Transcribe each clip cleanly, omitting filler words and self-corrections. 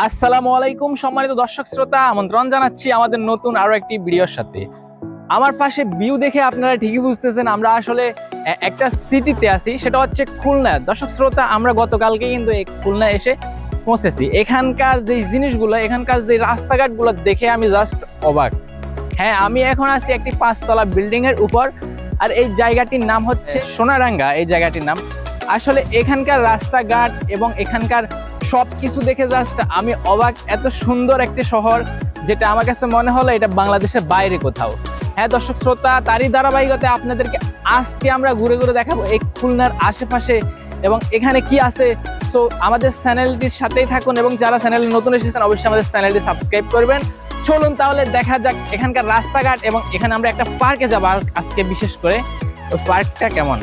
আসসালামু আলাইকুম সম্মানিত দর্শক শ্রোতা, আমন্ত্রণ জানাচ্ছি আমাদের নতুন আরো একটি ভিডিওর সাথে। আমার পাশে ভিউ দেখে আপনারা ঠিকই বুঝতেছেন আমরা আসলে একটা সিটিতে আছি, সেটা হচ্ছে খুলনা। দর্শক শ্রোতা, আমরা গতকালকে কিন্তু এই খুলনা এসে পৌঁছেছি। এখানকার যে জিনিসগুলো, এখানকার যে রাস্তাঘাটগুলো দেখে আমি জাস্ট অবাক। হ্যাঁ, আমি এখন আছি একটি 5 তলা বিল্ডিং এর উপর, আর এই জায়গাটির নাম হচ্ছে সোনারাঙ্গা। এই জায়গাটির নাম আসলে এখানকার রাস্তাঘাট এবং এখানকার সবকিছু দেখে জাস্ট আমি অবাক। এত সুন্দর একটি শহর, যেটা আমার কাছে মনে হলো এটা বাংলাদেশের বাইরে কোথাও। হ্যাঁ দর্শক শ্রোতা, তারই ধারাবাহিকতায় আপনাদেরকে আজকে আমরা ঘুরে ঘুরে দেখাবো এই খুলনার আশেপাশে এবং এখানে কি আছে। সো আমাদের চ্যানেলটির সাথেই থাকুন, এবং যারা চ্যানেলে নতুন এসেছেন অবশ্যই আমাদের চ্যানেলটি সাবস্ক্রাইব করবেন। চলুন তাহলে দেখা যাক এখানকার রাস্তাঘাট, এবং এখানে আমরা একটা পার্কে যাবো আজকে বিশেষ করে। ওই পার্কটা কেমন।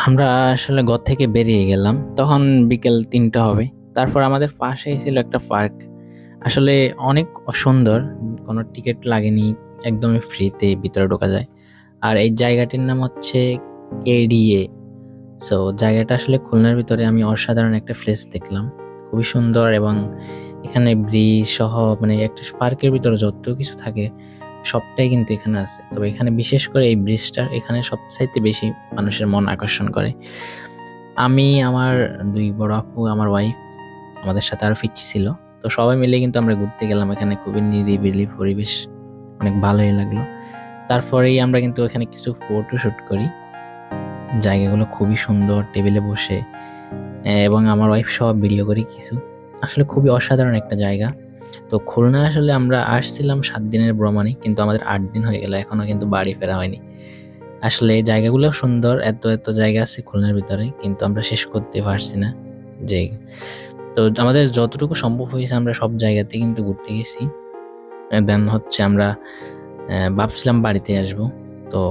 আমরা আসলে ঘর থেকে বেরিয়ে গেলাম, তখন বিকেল 3টা হবে। তারপর আমাদের পাশেই ছিল একটা পার্ক, আসলে অনেক সুন্দর, কোনো টিকিট লাগেনি, একদমই ফ্রিতে ভিতরে ঢোকা যায়। আর এই জায়গাটির নাম হচ্ছে কেডিএ। সো জায়গাটা আসলে খুলনার ভিতরে আমি অসাধারণ একটা প্লেস দেখলাম, খুবই সুন্দর। এবং এখানে ব্রিজ সহ মানে একটা পার্কের ভিতরে যত কিছু থাকে সবটাই কিন্তু এখানে আছে। তবে এখানে বিশেষ করে এই ব্রিজটা এখানে সবচাইতে বেশি মানুষের মন আকর্ষণ করে। আমি, আমার 2 বড় আপু, আমার ওয়াইফ, আমাদের সাথে আরো ফিরছি ছিল। তো সবাই মিলে কিন্তু আমরা ঘুরতে গেলাম। এখানে খুবই নিরিবিলি পরিবেশ, অনেক ভালোই লাগলো। তারপরেই আমরা কিন্তু এখানে কিছু ফটো শুট করি। জায়গাগুলো খুবই সুন্দর, টেবিলে বসে এবং আমার ওয়াইফ সহ ভিডিও করি কিছু। আসলে খুবই অসাধারণ একটা জায়গা। তো খুলনা আসলে আমরা আসছিলাম 7 দিনের ভ্রমণে, কিন্তু আমাদের 8 দিন হয়ে গেল, এখনো কিন্তু বাড়ি ফেরা হয়নি। আসলে জায়গাগুলো সুন্দর, এত এত জায়গা আছে খুলনার ভিতরে, কিন্তু আমরা শেষ করতে পারছি না। যে তো আমাদের যতটুকু সম্ভব হয়েছে আমরা সব জায়গাতে কিন্তু ঘুরতে গেছি। দেন হচ্ছে আমরা ভাবছিলাম বাড়িতে আসব, তো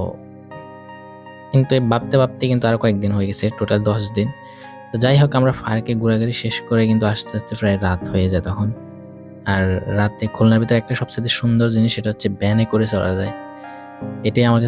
কিন্তু ভাবতে ভাবতে কিন্তু আরো কয়েকদিন হয়ে গেছে, টোটাল 10 দিন। তো যাই হোক, আমরা পার্কে ঘোরাঘুরি শেষ করে কিন্তু আস্তে আস্তে প্রায় রাত হয়ে যায় তখন। আর রাতে খুলনার ভিতরে একটা সবচেয়ে সুন্দর জিনিস, সেটা হচ্ছে ভ্যানে করে চলা যায়। এটাই আমার কাছে